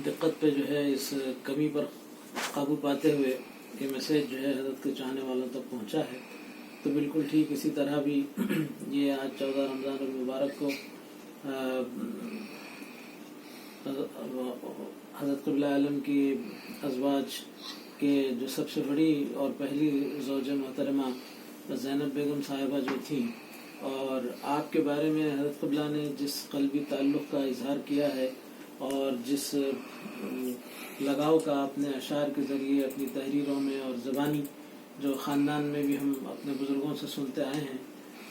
دقت پہ جو ہے اس کمی پر قابو پاتے ہوئے یہ میسیج جو ہے حضرت کے چاہنے والوں تک پہنچا ہے، تو بالکل ٹھیک اسی طرح بھی یہ آج 14 رمضان المبارک کو حضرت قبلہ عالم کی ازواج کے جو سب سے بڑی اور پہلی زوجہ محترمہ زینب بیگم صاحبہ جو تھیں، اور آپ کے بارے میں حضرت قبلہ نے جس قلبی تعلق کا اظہار کیا ہے اور جس لگاؤ کا آپ نے اشعار کے ذریعے اپنی تحریروں میں اور زبانی جو خاندان میں بھی ہم اپنے بزرگوں سے سنتے آئے ہیں،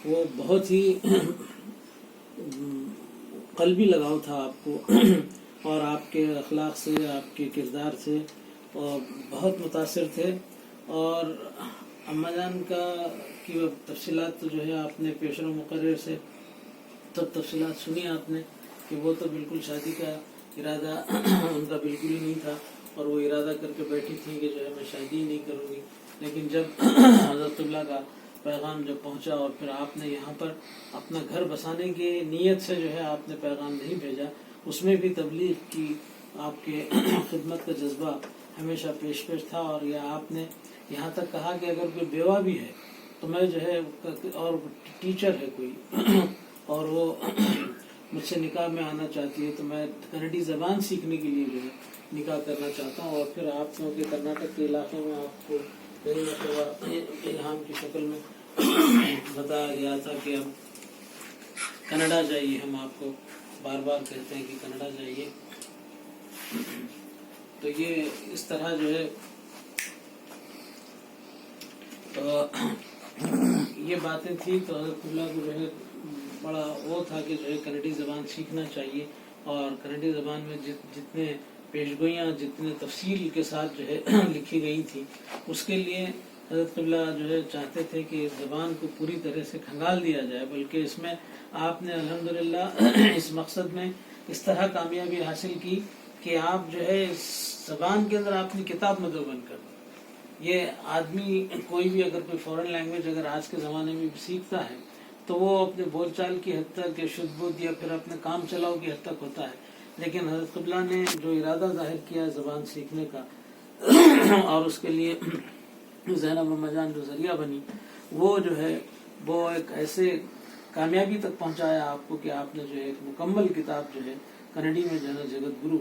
وہ بہت ہی قلبی لگاؤ تھا آپ کو اور آپ کے اخلاق سے، آپ کے کردار سے اور بہت متاثر تھے۔ اور اماں جان کی تفصیلات تو جو ہے آپ نے پیشر و مقرر سے تب تفصیلات سنی آپ نے کہ وہ تو بالکل شادی کا ارادہ ان کا بالکل ہی نہیں تھا، اور وہ ارادہ کر کے بیٹھی تھی کہ جو ہے میں شادی ہی نہیں کروں گی۔ لیکن جب حضرت قبلہ کا پیغام جب پہنچا اور پھر آپ نے یہاں پر اپنا گھر بسانے کی نیت سے جو ہے آپ نے پیغام نہیں بھیجا، اس میں بھی تبلیغ کی آپ کے خدمت کا جذبہ ہمیشہ پیش تھا۔ اور یہ آپ نے یہاں تک کہا کہ اگر کوئی بیوہ بھی ہے تو میں جو ہے اور ٹیچر ہے کوئی اور وہ مجھ سے نکاح میں آنا چاہتی ہے تو میں کنڈی زبان سیکھنے کے لیے جو ہے نکاح کرنا چاہتا ہوں۔ اور پھر آپ کیونکہ کرناٹک کے علاقے میں آپ کو کئی مرتبہ الہام کی شکل میں بتایا گیا تھا کہ اب کینیڈا جائیے، ہم آپ کو بار بار کہتے ہیں کہ کینیڈا جائیے۔ تو یہ اس طرح جو ہے یہ باتیں تھیں، تو حضرت قبلہ کو جو ہے بڑا وہ تھا کہ جو ہے کنڈی زبان سیکھنا چاہیے، اور کنڈی زبان میں جتنے پیشگوئیاں جتنے تفصیل کے ساتھ جو ہے لکھی گئی تھی، اس کے لیے حضرت قبلہ جو ہے چاہتے تھے کہ اس زبان کو پوری طرح سے کھنگال دیا جائے، بلکہ اس میں آپ نے الحمدللہ اس مقصد میں اس طرح کامیابی حاصل کی کہ آپ جو ہے اس زبان کے اندر اپنی کتاب مدون کر دیں۔ یہ آدمی کوئی بھی اگر کوئی فورن لینگویج اگر آج کے زمانے میں سیکھتا ہے تو وہ اپنے بول چال کی حد تک یا شدھ بدھ یا پھر اپنے کام چلاؤ کی حد تک ہوتا ہے، لیکن حضرت قبلہ نے جو ارادہ ظاہر کیا زبان سیکھنے کا اور اس کے لیے زینب اماں جان جو ذریعہ بنی، وہ جو ہے وہ ایک ایسے کامیابی تک پہنچایا آپ کو کہ آپ نے جو ہے ایک مکمل کتاب جو ہے کنڈی میں جو ہے نا جگت گرو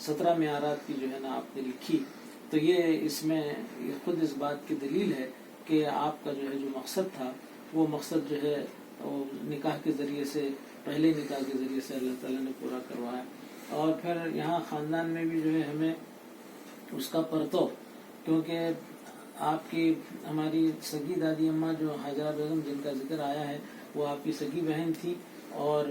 17 معیارات کی جو ہے نا آپ نے لکھی۔ تو یہ اس میں خود اس بات کی دلیل ہے کہ آپ کا جو ہے جو مقصد تھا وہ مقصد جو ہے وہ نکاح کے ذریعے سے، پہلے نکاح کے ذریعے سے اللہ تعالیٰ نے پورا کروایا۔ اور پھر یہاں خاندان میں بھی جو ہے ہمیں اس کا پرتو، کیونکہ آپ کی ہماری سگی دادی اماں جو حاجرہ بیگم جن کا ذکر آیا ہے وہ آپ کی سگی بہن تھی، اور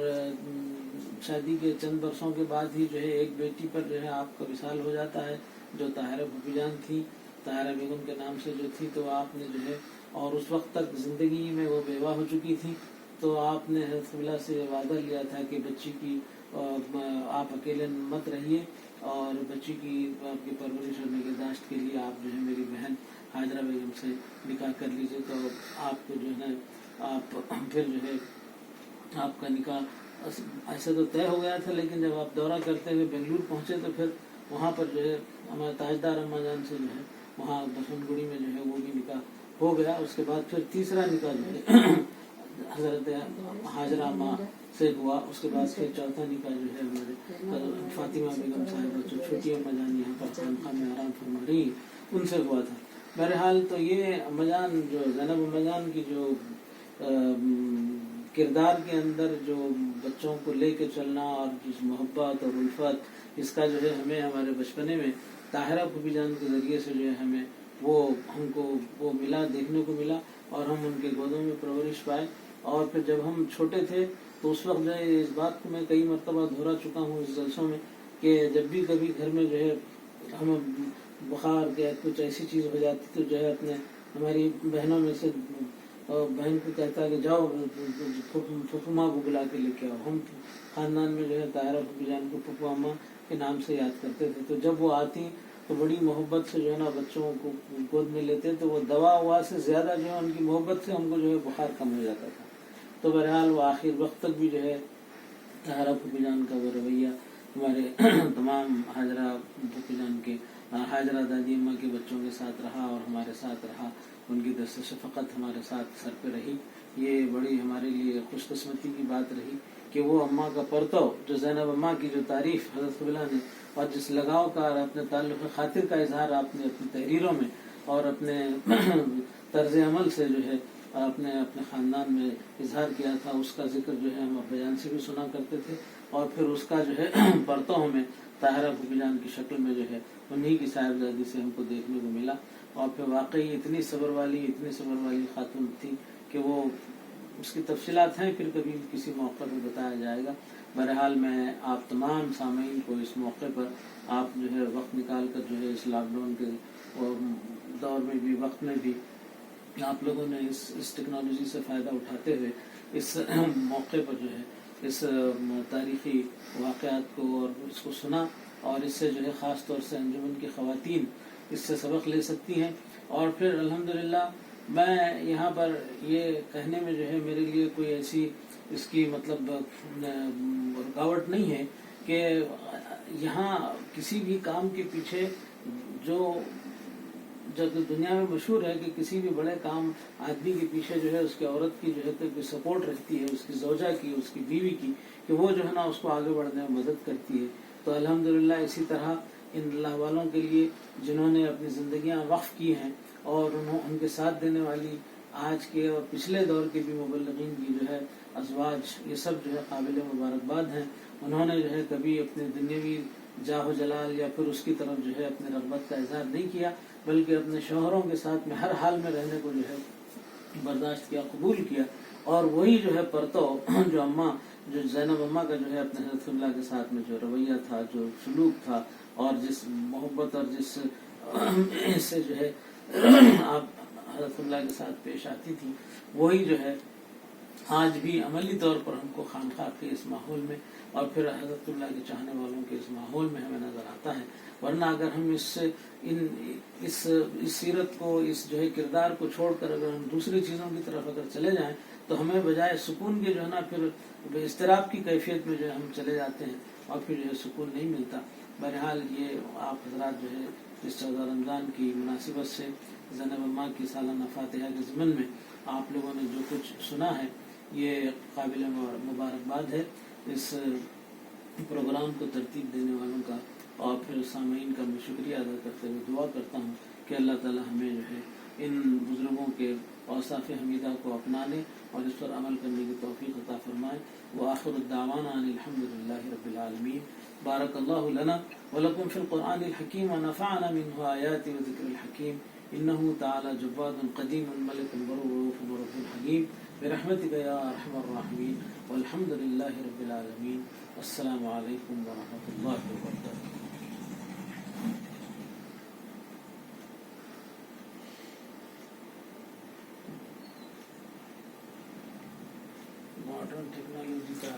شادی کے چند برسوں کے بعد ہی جو ہے ایک بیٹی پر جو ہے آپ کا وصال ہو جاتا ہے جو طاہرہ پھوپھی جان تھی، طاہرہ بیگم کے نام سے جو تھی۔ تو آپ نے جو ہے اور اس وقت تک زندگی میں وہ بیوہ ہو چکی تھی، تو آپ نے حضرت قبلہ سے وعدہ لیا تھا کہ بچی کی آپ اکیلے مت رہیے، اور بچی کی آپ کی پرورش اور نگہداشت کے لیے آپ جو ہے میری بہن حاجرہ بیگم سے نکاح کر لیجیے۔ تو آپ کو جو ہے آپ پھر جو ہے آپ کا نکاح ایسا تو طے ہو گیا تھا، لیکن جب آپ دورہ کرتے ہوئے بنگلور پہنچے تو پھر وہاں پر جو ہے ہمارے تاجدار اماں جان سے جو ہے وہاں بسن گڑی میں جو ہے وہ بھی نکاح ہو گیا۔ اس کے بعد پھر تیسرا نکاح جو ہے حضرت حاجرہ اماں سے ہوا، اس کے بعد پھر چوتھا نکاح جو ہے ہمارے فاطمہ بیگم صاحبہ جو چھوٹی اماں جان یہاں پر خانقاہ میں آرام فرما رہی ہیں ان سے ہوا تھا۔ بہرحال تو یہ اماں جان جو زینب اماں جان کی جو کردار کے اندر جو بچوں کو لے کے چلنا اور جس محبت اور الفت، اس کا جو ہے ہمیں ہمارے بچپنے میں طاہرہ پھوپھی جان کے ذریعے سے جو ہے ہمیں وہ ہم کو وہ ملا، دیکھنے کو ملا، اور ہم ان کے گودوں میں پرورش پائے۔ اور پھر جب ہم چھوٹے تھے تو اس وقت جو ہے اس بات کو میں کئی مرتبہ دہرا چکا ہوں اس جلسوں میں کہ جب بھی کبھی گھر میں جو ہے ہم بخار یا کچھ ایسی چیز ہو جاتی تو جو ہے اپنے ہماری بہنوں میں سے بہن کو کہتا ہے کہ جاؤ پھپھو ماں کو بلا کے لے کے آؤ۔ ہم خاندان میں جو ہے طاہرہ پھوپھی جان کو پھپھو اماں کے نام سے یاد کرتے تھے، تو جب وہ آتی تو بڑی محبت سے جو ہے نا بچوں کو گود میں لیتے، تو وہ دوا ہوا سے زیادہ جو ہے ان کی محبت سے ہم کو جو ہے بخار کم ہو جاتا تھا۔ تو بہرحال وہ آخر وقت تک بھی جو ہے طاہرہ پھوپھی جان کا وہ رویہ ہمارے تمام حاجرہ پھوپھی جان کے حاجرہ دادی اماں کے بچوں کے ساتھ رہا اور ہمارے ساتھ رہا، ان کی دست شفقت ہمارے ساتھ سر پہ رہی. یہ بڑی ہمارے لیے خوش قسمتی کی بات رہی کہ وہ اماں کا پرتو، جو زینب اماں کی جو تعریف حضرت قبلہ نے اور جس لگاؤ کا اور اپنے تعلق خاطر کا اظہار آپ نے اپنی تحریروں میں اور اپنے طرز عمل سے جو ہے اپنے خاندان میں اظہار کیا تھا، اس کا ذکر جو ہے ہم ابا جان سے بھی سنا کرتے تھے، اور پھر اس کا جو ہے پرتو ہمیں طاہرہ پھوپھی جان کی شکل میں جو ہے انہی کی صاحبزادی سے ہم کو دیکھنے کو ملا. اور پھر واقعی اتنی صبر والی خاتون تھی کہ وہ اس کی تفصیلات ہیں، پھر کبھی کسی موقع پہ بتایا جائے گا. بہرحال میں آپ تمام سامعین کو اس موقع پر آپ جو ہے وقت نکال کر جو ہے اس لاک ڈاؤن کے دور میں بھی، وقت میں بھی آپ لوگوں نے اس ٹیکنالوجی سے فائدہ اٹھاتے ہوئے اس موقع پر جو ہے اس تاریخی واقعات کو اور اس کو سنا، اور اس سے جو ہے خاص طور سے انجمن کی خواتین اس سے سبق لے سکتی ہیں. اور پھر الحمدللہ میں یہاں پر یہ کہنے میں جو ہے میرے لیے کوئی ایسی اس کی مطلب رکاوٹ نہیں ہے کہ یہاں کسی بھی کام کے پیچھے جب دنیا میں مشہور ہے کہ کسی بھی بڑے کام آدمی کے پیچھے جو ہے اس کی عورت کی جو ہے کوئی سپورٹ رہتی ہے، اس کی زوجہ کی، اس کی بیوی کی، کہ وہ جو ہے نا اس کو آگے بڑھنے میں مدد کرتی ہے. تو الحمدللہ اسی طرح ان اللہ والوں کے لیے جنہوں نے اپنی زندگیاں وقف کی ہیں اور ان کے ساتھ دینے والی آج کے اور پچھلے دور کے بھی مبلغین کی جو ہے ازواج، یہ سب جو ہے قابل مبارکباد ہیں. انہوں نے جو ہے کبھی اپنے دنیاوی جاہ و جلال یا پھر اس کی طرف جو ہے اپنے رغبت کا اظہار نہیں کیا، بلکہ اپنے شوہروں کے ساتھ میں ہر حال میں رہنے کو جو ہے برداشت کیا، قبول کیا. اور وہی جو ہے پرتو جو اماں، جو زینب اماں کا جو ہے اپنے حضرت قبلہ کے ساتھ میں جو رویہ تھا، جو سلوک تھا، اور جس محبت اور جس سے جو ہے آپ حضرت قبلہ کے ساتھ پیش آتی تھی، وہی جو ہے آج بھی عملی طور پر ہم کو خانقاہ کے اس ماحول میں اور پھر حضرت قبلہ کے چاہنے والوں کے اس ماحول میں ہمیں نظر آتا ہے. ورنہ اگر ہم اس سیرت کو، اس جو ہے کردار کو چھوڑ کر اگر ہم دوسری چیزوں کی طرف اگر چلے جائیں تو ہمیں بجائے سکون کے جو ہے نا پھر اضطراب کی کیفیت میں جو ہے ہم چلے جاتے ہیں اور پھر جو ہے سکون نہیں ملتا. بہرحال یہ آپ حضرات جو ہے اس 14 رمضان کی مناسبت سے زینب اماں کی سالانہ فاتحہ کے ضمن میں آپ لوگوں نے جو کچھ سنا ہے یہ قابل مبارکباد ہے. اس پروگرام کو ترتیب دینے والوں کا اور پھر سامعین کا میں شکریہ ادا کرتے ہوئے دعا کرتا ہوں کہ اللہ تعالی ہمیں جو ہے ان بزرگوں کے اوصاف حمیدہ کو اپنانے اور اس پر عمل کرنے کی توفیق عطا فرمائے. وآخر الدعوانا ان الحمد للہ رب العالمین. بارک اللہ لنا ولکم فی القرآن الحکیم ونفعنا منہ آیات وذکر الحکیم. انہ تعالی جواد قدیم ملک بر رؤوف رب حکیم. برحمتک یا ارحم الراحمین والحمد للہ رب العالمین. السلام علیکم ورحمۃ اللہ وبرکاتہ. ماڈرن ٹیکنالوجی کا